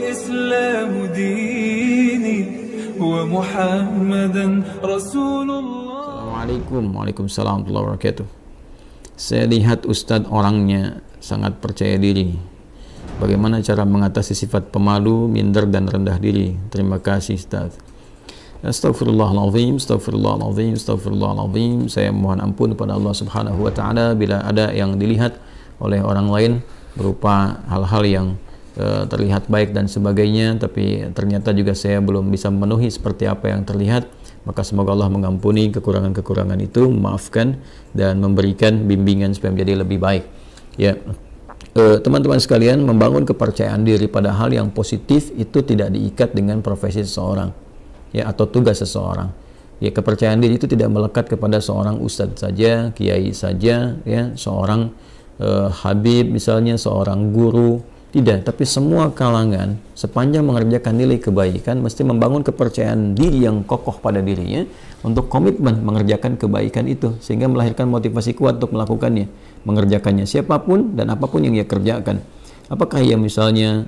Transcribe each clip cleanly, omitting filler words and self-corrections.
الإسلام ديني ومحمدا رسول الله. Assalamualaikum, waalaikumsalam warahmatullahi wabarakatuh. Saya lihat Ustadz orangnya sangat percaya diri. Bagaimana cara mengatasi sifat pemalu, minder, dan rendah diri? Terima kasih Ustadz. Astaghfirullahaladzim, astaghfirullahaladzim, astaghfirullahaladzim. Saya mohon ampun kepada Allah Subhanahu wa Ta'ala bila ada yang dilihat oleh orang lain berupa hal-hal yang terlihat baik dan sebagainya, tapi ternyata juga saya belum bisa memenuhi seperti apa yang terlihat. Maka semoga Allah mengampuni kekurangan-kekurangan itu, memaafkan dan memberikan bimbingan supaya menjadi lebih baik. Ya, teman-teman sekalian, membangun kepercayaan diri pada hal yang positif itu tidak diikat dengan profesi seseorang, ya, atau tugas seseorang. Ya, kepercayaan diri itu tidak melekat kepada seorang ustadz saja, kiai saja, ya, seorang habib misalnya, seorang guru. Tidak, tapi semua kalangan sepanjang mengerjakan nilai kebaikan mesti membangun kepercayaan diri yang kokoh pada dirinya untuk komitmen mengerjakan kebaikan itu, sehingga melahirkan motivasi kuat untuk melakukannya, mengerjakannya siapapun dan apapun yang ia kerjakan. Apakah ia misalnya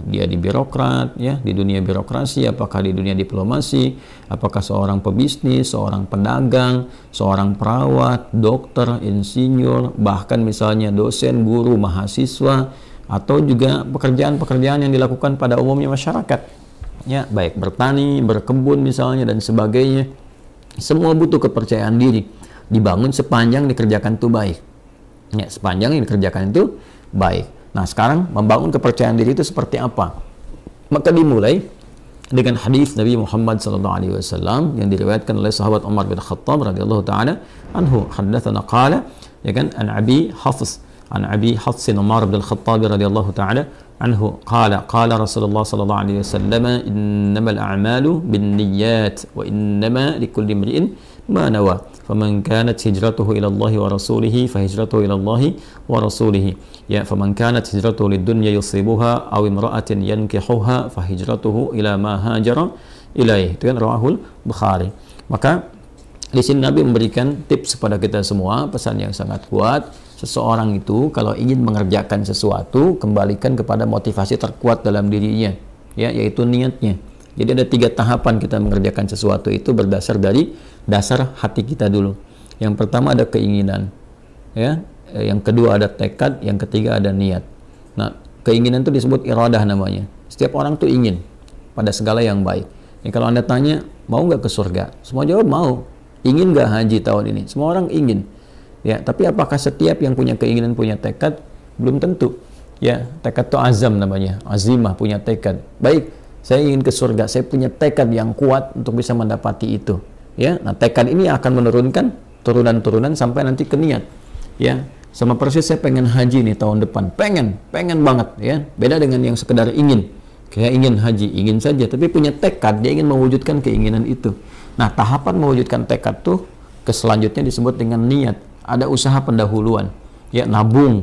dia di birokrat, ya, di dunia birokrasi, apakah di dunia diplomasi, apakah seorang pebisnis, seorang pedagang, seorang perawat, dokter, insinyur, bahkan misalnya dosen, guru, mahasiswa, atau juga pekerjaan-pekerjaan yang dilakukan pada umumnya masyarakat, ya, baik bertani, berkebun misalnya dan sebagainya. Semua butuh kepercayaan diri, dibangun sepanjang dikerjakan itu baik, ya, sepanjang yang dikerjakan itu baik. Nah, sekarang membangun kepercayaan diri itu seperti apa? Maka dimulai dengan hadis Nabi Muhammad SAW yang diriwayatkan oleh sahabat Umar bin Khattab radhiyallahu taala anhu, haddatsana qala, ya kan, an Abi Hafs عن أبي حفص عمر بن الخطاب رضي الله تعالى عنه قال قال رسول الله صلى الله عليه وسلم إنما الأعمال بالنيات وإنما لكل امرئ ما نوى فمن كانت هجرته إلى الله ورسوله فهجرته إلى الله ورسوله يا فمن كانت هجرته للدنيا يصيبها أو امرأة ينكحها فهجرته إلى ما هاجر إليه. Itu kan rawahul Bukhari. Maka di sini Nabi memberikan tips kepada kita semua, pesan yang sangat kuat. Seseorang itu kalau ingin mengerjakan sesuatu, kembalikan kepada motivasi terkuat dalam dirinya, ya, yaitu niatnya. Jadi ada 3 tahapan kita mengerjakan sesuatu itu berdasar dari dasar hati kita dulu. Yang pertama ada keinginan, ya. Yang kedua ada tekad, yang ketiga ada niat. Nah, keinginan itu disebut iradah namanya. Setiap orang tuh ingin pada segala yang baik. Ya, kalau Anda tanya, mau nggak ke surga? Semua jawab mau. Ingin nggak haji tahun ini? Semua orang ingin. Ya, tapi apakah setiap yang punya keinginan punya tekad? Belum tentu. Ya, tekad itu azam namanya, azimah, punya tekad. Baik, saya ingin ke surga, saya punya tekad yang kuat untuk bisa mendapati itu. Ya, nah tekad ini akan menurunkan turunan-turunan sampai nanti ke niat. Ya, sama persis saya pengen haji nih tahun depan, pengen banget, ya. Beda dengan yang sekedar ingin. Kayak ingin haji, ingin saja, tapi punya tekad, dia ingin mewujudkan keinginan itu. Nah, tahapan mewujudkan tekad tuh ke selanjutnya disebut dengan niat. Ada usaha pendahuluan, ya, nabung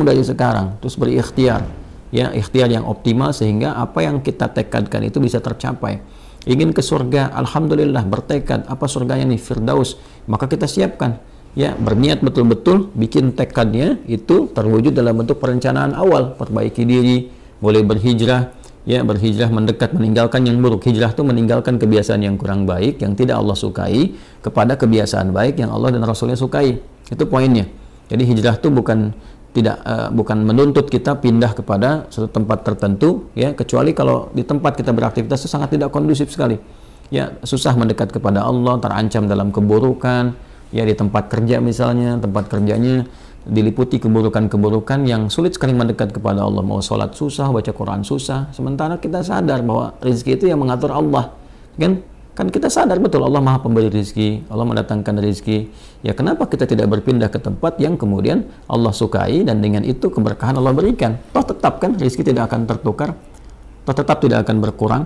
dari sekarang, terus berikhtiar, ya, ikhtiar yang optimal sehingga apa yang kita tekadkan itu bisa tercapai. Ingin ke surga, alhamdulillah, bertekad, apa surganya nih, Firdaus, maka kita siapkan, ya, berniat betul-betul, bikin tekadnya itu terwujud dalam bentuk perencanaan awal, perbaiki diri, boleh berhijrah, ya, berhijrah mendekat, meninggalkan yang buruk. Hijrah itu meninggalkan kebiasaan yang kurang baik, yang tidak Allah sukai, kepada kebiasaan baik yang Allah dan Rasulnya sukai. Itu poinnya. Jadi hijrah itu bukan menuntut kita pindah kepada suatu tempat tertentu, ya, kecuali kalau di tempat kita beraktivitas itu sangat tidak kondusif sekali. Ya, susah mendekat kepada Allah, terancam dalam keburukan, ya, di tempat kerja misalnya, tempat kerjanya diliputi keburukan-keburukan yang sulit sekali mendekat kepada Allah. Mau sholat susah, baca Quran susah, sementara kita sadar bahwa rezeki itu yang mengatur Allah, kan kita sadar betul Allah Maha Pemberi rezeki, Allah mendatangkan rezeki. Ya, kenapa kita tidak berpindah ke tempat yang kemudian Allah sukai dan dengan itu keberkahan Allah berikan? Toh tetap kan rezeki tidak akan tertukar, toh tetap tidak akan berkurang.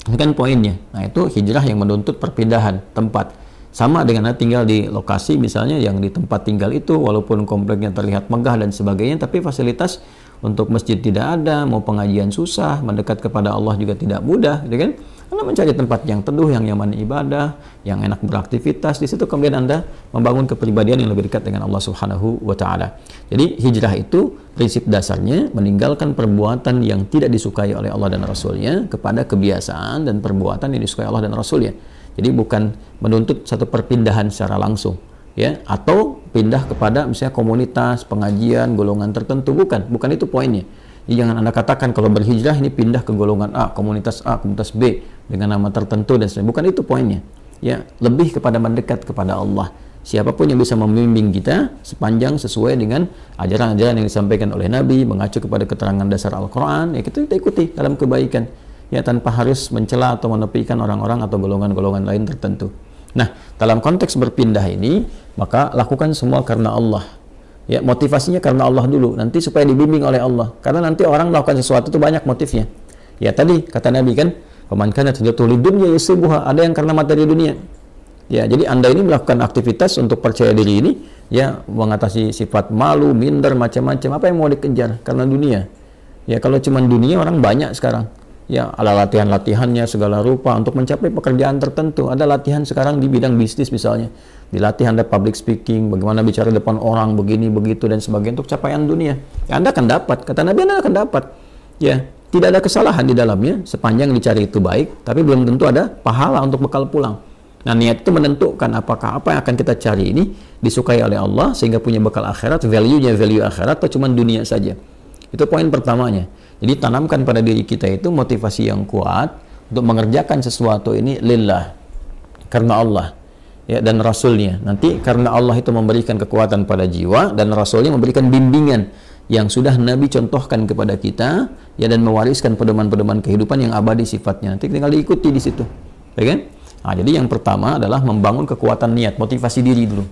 Ini kan poinnya. Nah, itu hijrah yang menuntut perpindahan tempat. Sama dengan tinggal di lokasi misalnya yang di tempat tinggal itu walaupun kompleknya terlihat megah dan sebagainya, tapi fasilitas untuk masjid tidak ada, mau pengajian susah, mendekat kepada Allah juga tidak mudah, gitu kan? Anda mencari tempat yang teduh, yang nyaman ibadah, yang enak beraktivitas. Di situ kemudian Anda membangun kepribadian yang lebih dekat dengan Allah Subhanahu wa taala. Jadi hijrah itu prinsip dasarnya meninggalkan perbuatan yang tidak disukai oleh Allah dan Rasul-Nya kepada kebiasaan dan perbuatan yang disukai Allah dan Rasul-Nya. Jadi bukan menuntut satu perpindahan secara langsung, ya, atau pindah kepada misalnya komunitas, pengajian, golongan tertentu, bukan itu poinnya. Jadi jangan Anda katakan kalau berhijrah ini pindah ke golongan A, komunitas B dengan nama tertentu dan sebagainya. Bukan itu poinnya. Ya, lebih kepada mendekat kepada Allah. Siapapun yang bisa membimbing kita sepanjang sesuai dengan ajaran-ajaran yang disampaikan oleh Nabi, mengacu kepada keterangan dasar Al-Quran, ya kita ikuti dalam kebaikan. Ya, tanpa harus mencela atau menepikan orang-orang atau golongan-golongan lain tertentu. Nah, dalam konteks berpindah ini, maka lakukan semua karena Allah. Ya, motivasinya karena Allah dulu, nanti supaya dibimbing oleh Allah. Karena nanti orang melakukan sesuatu itu banyak motifnya. Ya, tadi kata Nabi kan, "Faman kanat hijratuhu lidunya yusibuha", ada yang karena materi dunia. Ya, jadi Anda ini melakukan aktivitas untuk percaya diri ini, ya, mengatasi sifat malu, minder, macam-macam. Apa yang mau dikejar? Karena dunia. Ya, kalau cuma dunia orang banyak sekarang. Ya, ada latihan-latihannya segala rupa untuk mencapai pekerjaan tertentu. Ada latihan sekarang di bidang bisnis misalnya. Dilatih Anda public speaking, bagaimana bicara depan orang, begini, begitu, dan sebagainya untuk capaian dunia. Ya, Anda akan dapat. Kata Nabi, Anda akan dapat. Ya, tidak ada kesalahan di dalamnya, sepanjang dicari itu baik, tapi belum tentu ada pahala untuk bekal pulang. Nah, niat itu menentukan apakah apa yang akan kita cari ini disukai oleh Allah, sehingga punya bekal akhirat, value-nya value akhirat, atau cuma dunia saja. Itu poin pertamanya. Jadi tanamkan pada diri kita itu motivasi yang kuat untuk mengerjakan sesuatu ini lillah, karena Allah, ya, dan Rasulnya. Nanti karena Allah itu memberikan kekuatan pada jiwa dan Rasulnya memberikan bimbingan yang sudah Nabi contohkan kepada kita, ya, dan mewariskan pedoman-pedoman kehidupan yang abadi sifatnya. Nanti tinggal diikuti di situ, ya kan? Nah, jadi yang pertama adalah membangun kekuatan niat, motivasi diri dulu.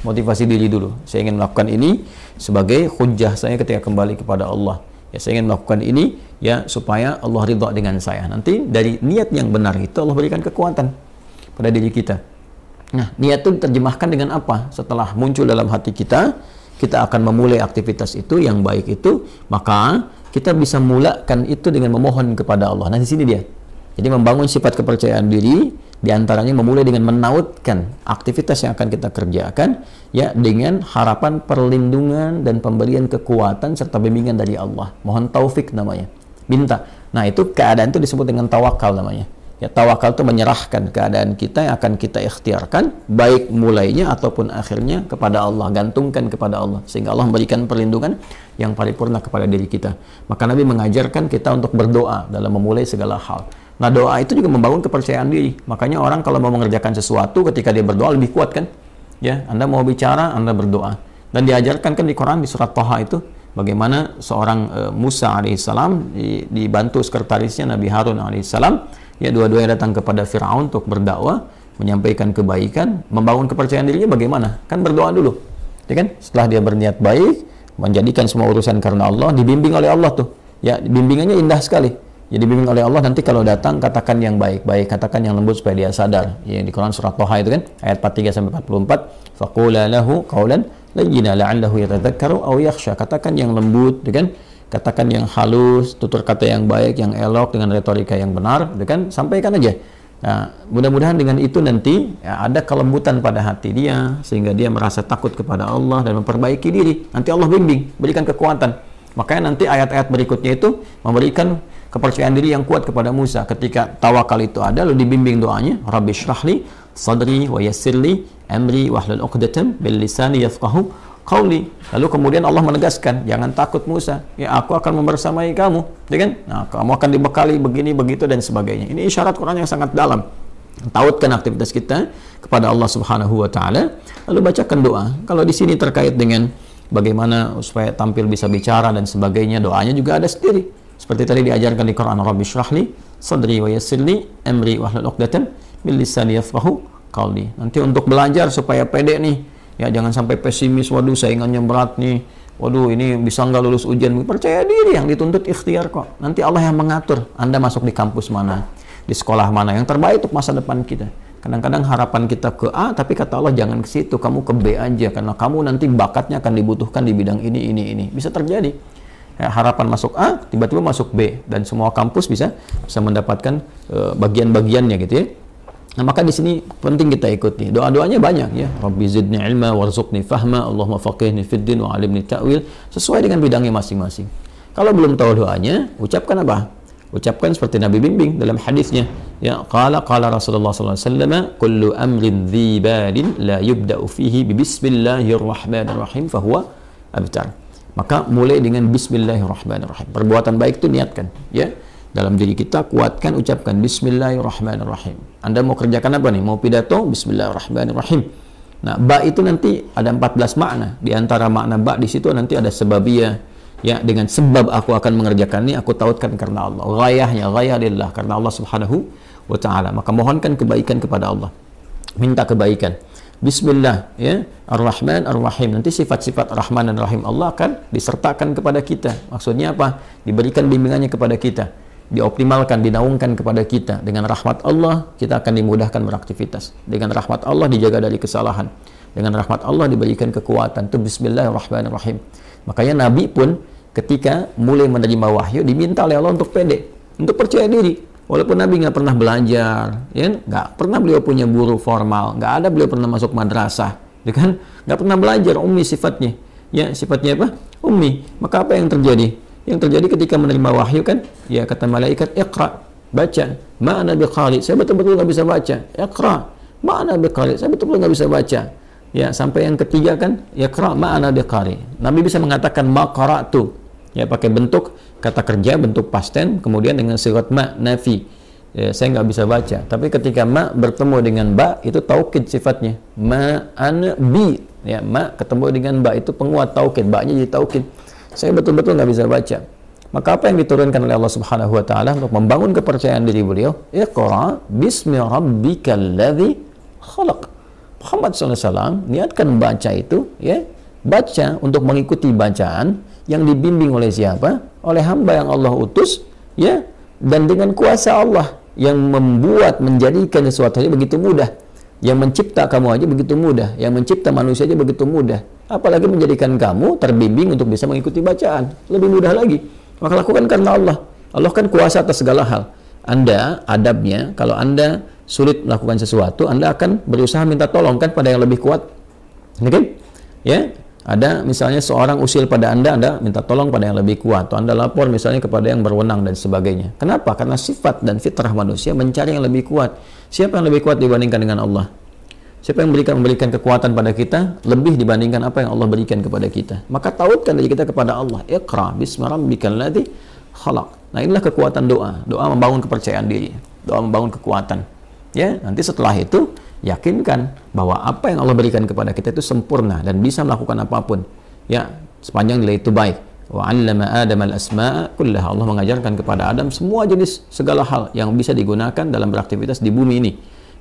Motivasi diri dulu. Saya ingin melakukan ini sebagai hujjah saya ketika kembali kepada Allah. Ya, saya ingin melakukan ini ya supaya Allah ridha dengan saya. Nanti dari niat yang benar itu Allah berikan kekuatan pada diri kita. Nah, niat itu diterjemahkan dengan apa? Setelah muncul dalam hati kita, kita akan memulai aktivitas itu yang baik itu, maka kita bisa mulakan itu dengan memohon kepada Allah. Nah, di sini dia. Jadi membangun sifat kepercayaan diri, diantaranya memulai dengan menautkan aktivitas yang akan kita kerjakan, ya, dengan harapan perlindungan dan pemberian kekuatan serta bimbingan dari Allah. Mohon taufik namanya, minta. Nah, itu keadaan itu disebut dengan tawakal namanya. Ya, tawakal itu menyerahkan keadaan kita yang akan kita ikhtiarkan, baik mulainya ataupun akhirnya kepada Allah, gantungkan kepada Allah, sehingga Allah memberikan perlindungan yang paripurna kepada diri kita. Maka Nabi mengajarkan kita untuk berdoa dalam memulai segala hal. Nah, doa itu juga membangun kepercayaan diri. Makanya orang kalau mau mengerjakan sesuatu, ketika dia berdoa lebih kuat kan? Ya, Anda mau bicara, Anda berdoa. Dan diajarkan kan di Quran di surat Thaha itu bagaimana seorang Musa alaihissalam dibantu sekretarisnya Nabi Harun alaihissalam, ya, dua-duanya datang kepada Firaun untuk berdakwah, menyampaikan kebaikan, membangun kepercayaan dirinya bagaimana? Kan berdoa dulu. Ya kan? Setelah dia berniat baik, menjadikan semua urusan karena Allah, dibimbing oleh Allah tuh. Ya, bimbingannya indah sekali. Jadi bimbing oleh Allah, nanti kalau datang katakan yang baik-baik, katakan yang lembut supaya dia sadar. Ya, di Quran surat Thaha itu kan ayat 43 sampai 44, faqula lahu qawlan layyina la'allahu yatadzakkaru aw yakhsha. Katakan yang lembut, ya kan? Katakan yang halus, tutur kata yang baik, yang elok dengan retorika yang benar, ya kan? Sampaikan aja. Nah, mudah-mudahan dengan itu nanti ya, ada kelembutan pada hati dia sehingga dia merasa takut kepada Allah dan memperbaiki diri. Nanti Allah bimbing, berikan kekuatan. Makanya nanti ayat-ayat berikutnya itu memberikan kepercayaan diri yang kuat kepada Musa. Ketika tawakal itu ada, lalu dibimbing doanya, Rabbi shrahli sadri wa yassirli amri wahlul 'uqdatam bil lisani yafqahu qawli. Lalu kemudian Allah menegaskan, jangan takut Musa, ya aku akan membersamai kamu, ya kan? Nah, kamu akan dibekali begini begitu dan sebagainya. Ini isyarat Quran yang sangat dalam. Tautkan aktivitas kita kepada Allah Subhanahu wa taala, lalu bacakan doa. Kalau di sini terkait dengan bagaimana supaya tampil bisa bicara dan sebagainya, doanya juga ada sendiri. Seperti tadi diajarkan di Quran, Rabbi shrahli sadri wa yassirli amri wahlul 'uqdatam bil lisani yafqahu qawli. Nanti untuk belajar supaya pede nih, ya, jangan sampai pesimis, waduh saingannya berat nih, waduh ini bisa nggak lulus ujian. Percaya diri, yang dituntut ikhtiar kok. Nanti Allah yang mengatur Anda masuk di kampus mana, di sekolah mana yang terbaik untuk masa depan kita. Kadang-kadang harapan kita ke A, tapi kata Allah jangan ke situ, kamu ke B aja, karena kamu nanti bakatnya akan dibutuhkan di bidang ini. Bisa terjadi. harapan masuk A, tiba-tiba masuk B, dan semua kampus bisa mendapatkan bagian-bagiannya gitu ya. Nah, maka di sini penting kita ikuti. Doa-doanya banyak ya. Rabbi zidni ilma warzuqni fahma, Allahumma faqihni fid din wa alimni ta'wil, sesuai dengan bidangnya masing-masing. Kalau belum tahu doanya, ucapkan apa? Ucapkan seperti Nabi bimbing dalam hadisnya. Ya, qala Rasulullah sallallahu alaihi wasallam, kullu amrin dhi balin la yubda'u fihi bi bismillahirrahmanirrahim fahuwa abtar. Maka mulai dengan bismillahirrahmanirrahim. Perbuatan baik itu niatkan, ya. Dalam diri kita kuatkan, ucapkan bismillahirrahmanirrahim. Anda mau kerjakan apa nih? Mau pidato? Bismillahirrahmanirrahim. Nah, ba itu nanti ada 14 makna. Di antara makna ba di situ nanti ada sebabiyah. Ya, dengan sebab aku akan mengerjakan ini, aku tautkan karena Allah. Ghayahnya, ghayah lillah, karena Allah subhanahu wa ta'ala. Maka mohonkan kebaikan kepada Allah. Minta kebaikan. Bismillah, ya, Ar-Rahman, Ar-Rahim. Nanti sifat-sifat Rahman dan Rahim Allah akan disertakan kepada kita. Maksudnya apa? Diberikan bimbingannya kepada kita. Dioptimalkan, dinaungkan kepada kita. Dengan rahmat Allah, kita akan dimudahkan beraktivitas. Dengan rahmat Allah, dijaga dari kesalahan. Dengan rahmat Allah, diberikan kekuatan. Itu Bismillahirrahmanirrahim. Makanya Nabi pun ketika mulai menerima wahyu, diminta oleh Allah untuk pede, untuk percaya diri. Walaupun Nabi nggak pernah belajar, ya, nggak pernah beliau punya guru formal, nggak ada beliau pernah masuk madrasah, ya kan? Nggak pernah belajar, ummi sifatnya. Ya, sifatnya apa? Ummi. Maka apa yang terjadi? Yang terjadi ketika menerima wahyu kan, ya kata malaikat, iqra, baca. Ma'ana biqari, saya betul-betul nggak bisa baca. Iqra, ma'ana biqari, saya betul-betul nggak bisa baca. Ya, sampai yang ketiga kan, iqra ma'ana biqari. Nabi bisa mengatakan maqara'tu. Ya, pakai bentuk kata kerja, bentuk past tense, kemudian dengan sigat ma, nafi. Ya, saya nggak bisa baca. Tapi ketika ma bertemu dengan ba, itu taukid sifatnya. Ma ana bi. Ya, ma ketemu dengan ba, itu penguat taukid. Ba-nya jadi taukid. Saya betul-betul nggak bisa baca. Maka apa yang diturunkan oleh Allah Subhanahu wa taala untuk membangun kepercayaan diri beliau? Iqra bismi rabbikal ladzi khalaq. Muhammad SAW niatkan baca itu, ya, baca untuk mengikuti bacaan yang dibimbing oleh siapa? Oleh hamba yang Allah utus, ya, dan dengan kuasa Allah yang membuat, menjadikan sesuatu aja begitu mudah. Yang mencipta kamu aja begitu mudah, yang mencipta manusia aja begitu mudah. Apalagi menjadikan kamu terbimbing untuk bisa mengikuti bacaan, lebih mudah lagi. Maka lakukan karena Allah. Allah kan kuasa atas segala hal. Anda adabnya, kalau Anda sulit melakukan sesuatu, Anda akan berusaha minta tolong kan pada yang lebih kuat. Oke? Ya, ada misalnya seorang usil pada Anda minta tolong pada yang lebih kuat, atau Anda lapor misalnya kepada yang berwenang dan sebagainya. Kenapa? Karena sifat dan fitrah manusia mencari yang lebih kuat. Siapa yang lebih kuat dibandingkan dengan Allah? Siapa yang memberikan kekuatan pada kita lebih dibandingkan apa yang Allah berikan kepada kita? Maka tautkan diri kita kepada Allah. Iqra bismi rabbikal ladzi khalaq. Nah, inilah kekuatan doa. Doa membangun kepercayaan diri. Doa membangun kekuatan. Ya, nanti setelah itu yakinkan bahwa apa yang Allah berikan kepada kita itu sempurna dan bisa melakukan apapun. Ya, sepanjang nilai itu baik. Wa 'allama Adam al-asma'a kullaha. Allah mengajarkan kepada Adam semua jenis segala hal yang bisa digunakan dalam beraktivitas di bumi ini.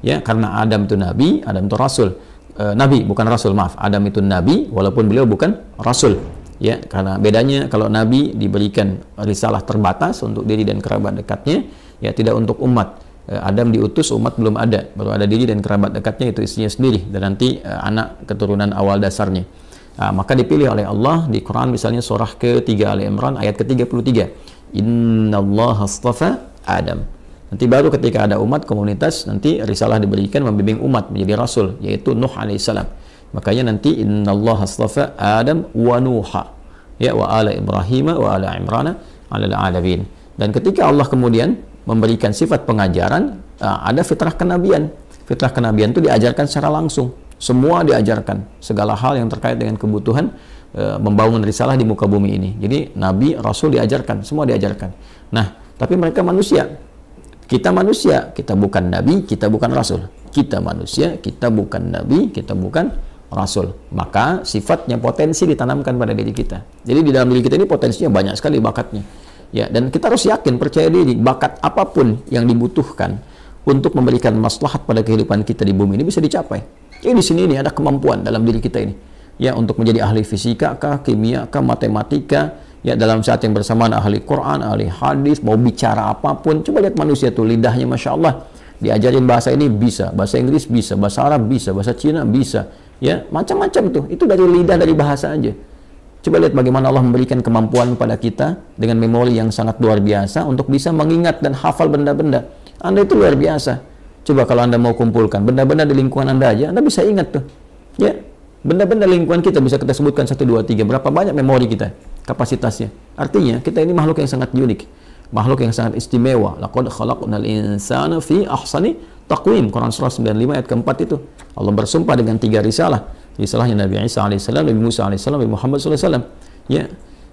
Ya, karena Adam itu nabi, Adam itu rasul. Nabi bukan rasul, maaf. Adam itu nabi walaupun beliau bukan rasul. Ya, karena bedanya kalau nabi diberikan risalah terbatas untuk diri dan kerabat dekatnya, ya tidak untuk umat. Adam diutus, umat belum ada, baru ada diri dan kerabat dekatnya, itu istrinya sendiri dan nanti anak keturunan awal dasarnya. Maka dipilih oleh Allah di Quran misalnya surah ke-3 Ali Imran ayat ke-33. Innallaha astafa Adam. Nanti baru ketika ada umat komunitas, nanti risalah diberikan membimbing umat menjadi rasul, yaitu Nuh alaihissalam. Makanya nanti innallaha astafa Adam wa Nuha, ya, wa ala Ibrahim wa ala Imran ala alamin. Dan ketika Allah kemudian memberikan sifat pengajaran, ada fitrah kenabian. Fitrah kenabian itu diajarkan secara langsung. Semua diajarkan, segala hal yang terkait dengan kebutuhan membangun risalah di muka bumi ini. Jadi nabi, rasul diajarkan, semua diajarkan. Nah, tapi mereka manusia. Kita manusia, kita bukan nabi, kita bukan rasul. Kita manusia, kita bukan nabi, kita bukan rasul. Maka sifatnya potensi ditanamkan pada diri kita. Jadi di dalam diri kita ini potensinya banyak sekali bakatnya. Ya, dan kita harus yakin, percaya diri, bakat apapun yang dibutuhkan untuk memberikan maslahat pada kehidupan kita di bumi ini bisa dicapai. Jadi di sini ini ada kemampuan dalam diri kita ini. Ya, untuk menjadi ahli fisika kah, kimia kah, matematika, ya dalam saat yang bersamaan ahli Quran, ahli hadis, mau bicara apapun. Coba lihat manusia tuh, lidahnya Masya Allah. Diajarin bahasa ini bisa, bahasa Inggris bisa, bahasa Arab bisa, bahasa Cina bisa. Ya, macam-macam tuh. Itu dari lidah, dari bahasa aja. Coba lihat bagaimana Allah memberikan kemampuan kepada kita dengan memori yang sangat luar biasa untuk bisa mengingat dan hafal benda-benda. Anda itu luar biasa. Coba kalau Anda mau kumpulkan benda-benda di lingkungan Anda aja, Anda bisa ingat tuh. Ya, benda-benda lingkungan kita bisa kita sebutkan 1, 2, 3. Berapa banyak memori kita, kapasitasnya. Artinya, kita ini makhluk yang sangat unik. Makhluk yang sangat istimewa. Laqad khalaqnal insana fi ahsani taqwim. Quran surah 95 ayat keempat itu. Allah bersumpah dengan 3 risalah. Risalahnya Nabi Isa alaihissalam, Nabi Musa alaihissalam, Nabi Muhammad sallallahu alaihi wasallam. Ya.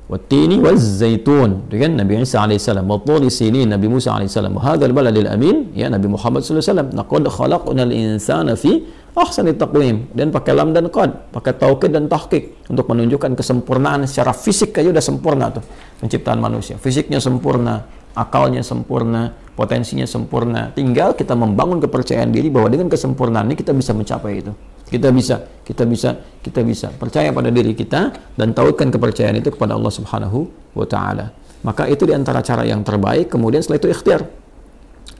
Wattini wazzaitun. Dengan Nabi Isa alaihissalam, watturi sinin, Nabi Musa alaihissalam, wa hadzal baladil amin, ya Nabi Muhammad sallallahu alaihi wasallam. Laqad khalaqnal insana fi ahsani taqwim. Dan pakai lam dan qad, pakai taukid dan tahqiq untuk menunjukkan kesempurnaan secara fisik aja udah sempurna tuh penciptaan manusia. Fisiknya sempurna, akalnya sempurna, potensinya sempurna. Tinggal kita membangun kepercayaan diri bahwa dengan kesempurnaan ini kita bisa mencapai itu. Kita bisa percaya pada diri kita dan tautkan kepercayaan itu kepada Allah Subhanahu wa taala. Maka itu di antara cara yang terbaik. Kemudian setelah itu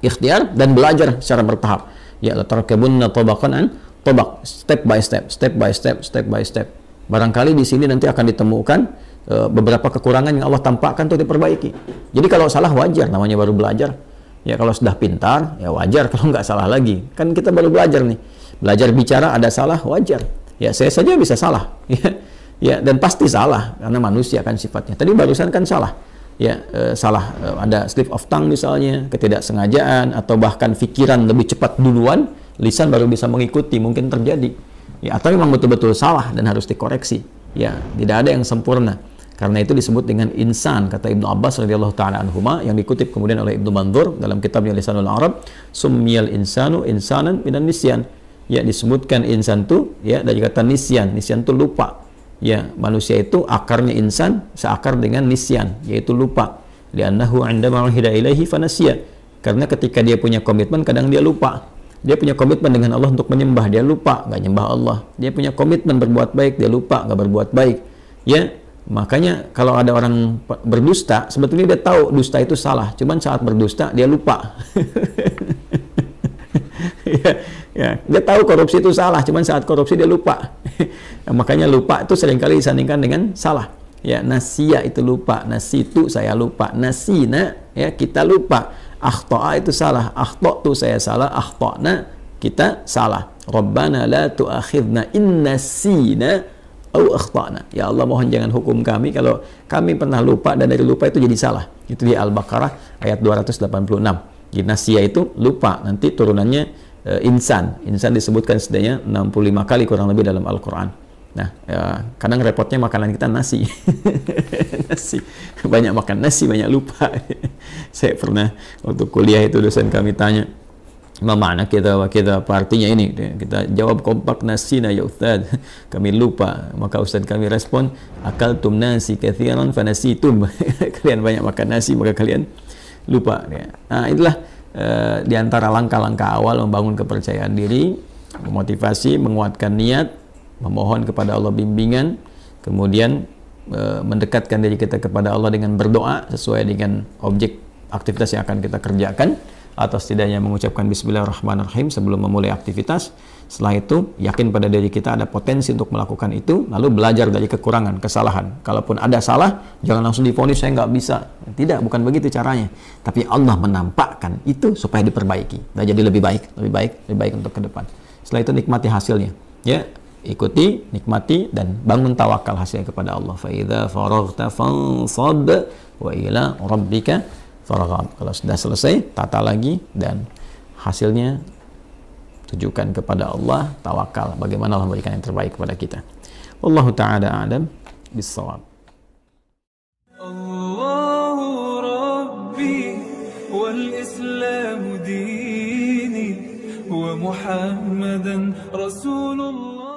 ikhtiar dan belajar secara bertahap. Ya, la tarkabunna tabaqan an tabaq, step by step. Barangkali di sini nanti akan ditemukan beberapa kekurangan yang Allah tampakkan untuk diperbaiki. Jadi kalau salah wajar, namanya baru belajar. Ya kalau sudah pintar, ya wajar kalau nggak salah lagi. Kan kita baru belajar nih. Belajar bicara ada salah, wajar. Ya saya saja bisa salah. Ya dan pasti salah karena manusia kan sifatnya. Tadi barusan kan salah. Ya salah, ada slip of tongue misalnya, ketidaksengajaan atau bahkan pikiran lebih cepat duluan, lisan baru bisa mengikuti, mungkin terjadi. Ya atau memang betul-betul salah dan harus dikoreksi. Ya tidak ada yang sempurna. Karena itu disebut dengan insan, kata Ibnu Abbas radhiyallahu taala anhuma, yang dikutip kemudian oleh Ibnu Mandzur dalam kitabnya Lisanul Arab, summiyal insanu insanan minan nisyan. Ya disebutkan insan itu ya dari kata nisyan. Nisyan itu lupa. Ya, manusia itu akarnya insan seakar dengan nisyan, yaitu lupa. Li'annahu 'indama uhida ilaihi fanasiya. Karena ketika dia punya komitmen kadang dia lupa. Dia punya komitmen dengan Allah untuk menyembah, dia lupa, nggak nyembah Allah. Dia punya komitmen berbuat baik, dia lupa, nggak berbuat baik. Ya, makanya kalau ada orang berdusta, sebetulnya dia tahu dusta itu salah, cuman saat berdusta dia lupa. Ya, dia tahu korupsi itu salah, cuman saat korupsi dia lupa. Makanya lupa itu seringkali disandingkan dengan salah. Ya, nasiya itu lupa, nasitu saya lupa, nasina ya kita lupa, akhta'a itu salah, akhta'tu saya salah, akhta'na kita salah. Rabbana la tu'akhidna in nasina au akhta'na. Ya Allah mohon jangan hukum kami kalau kami pernah lupa dan dari lupa itu jadi salah. Itu di Al-Baqarah ayat 286. Jadi nasiya itu lupa, nanti turunannya insan disebutkan setidaknya 65 kali kurang lebih dalam Al-Quran. Nah, kadang repotnya makanan kita nasi. Nasi, banyak makan nasi, banyak lupa. Saya pernah waktu kuliah itu dosen kami tanya, "Ma makna kita apa artinya ini?" Kita jawab kompak, nasina ya Ustaz. Kami lupa. Maka Ustaz kami respon, akaltum nasi katsiran fanasitum. Kalian banyak makan nasi maka kalian lupa. Nah, itulah di antara langkah-langkah awal membangun kepercayaan diri, memotivasi, menguatkan niat, memohon kepada Allah bimbingan, kemudian mendekatkan diri kita kepada Allah dengan berdoa sesuai dengan objek aktivitas yang akan kita kerjakan, atau setidaknya mengucapkan Bismillahirrahmanirrahim sebelum memulai aktivitas. Setelah itu yakin pada diri kita ada potensi untuk melakukan itu, lalu belajar dari kekurangan, kesalahan. Kalaupun ada salah, jangan langsung divonis saya nggak bisa. Tidak, bukan begitu caranya. Tapi Allah menampakkan itu supaya diperbaiki dan jadi lebih baik untuk ke depan. Setelah itu nikmati hasilnya. Ya, ikuti, nikmati dan bangun tawakal hasilnya kepada Allah. Fa idza faraghta fansab wa ila rabbika farghab. Kalau sudah selesai, tata lagi dan hasilnya tujukan kepada Allah, tawakal. Bagaimana Allah memberikan yang terbaik kepada kita. Wallahu ta'ala a'lam bis-shawab. Allahu Rabbi wal Islam dini wa Muhammadan Rasulullah.